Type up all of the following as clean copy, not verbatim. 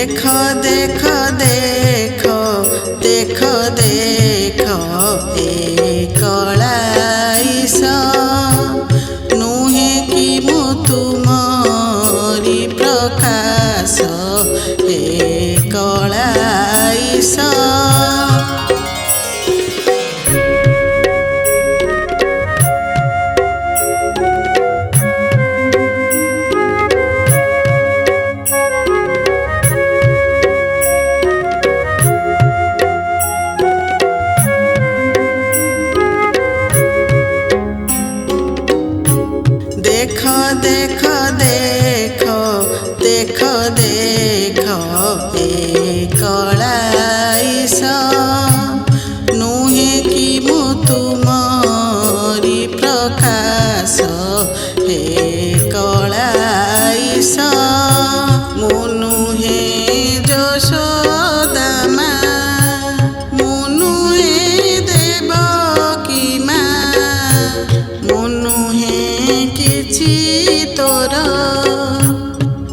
देखो देखो देखो देखो देखो ए कलाईस नुहे कि मु तुमरी प्रकाश ए कलाईस। देखो देखो देखो देखो देखो ए कलाईस नुहे कि मु तुमरी प्रकाश हे कलाईस। मु नुहे यशोदा मा मु नुहे देवकी मा मु नुहे किछि तोर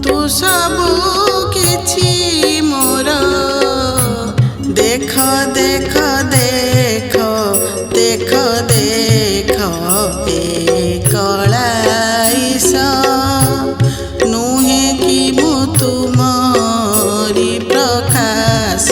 तू सबु किछि मोर। देखो देखो देखो देखो देखो ए कलाईस नुहे कि मु तुमरी प्रकाश।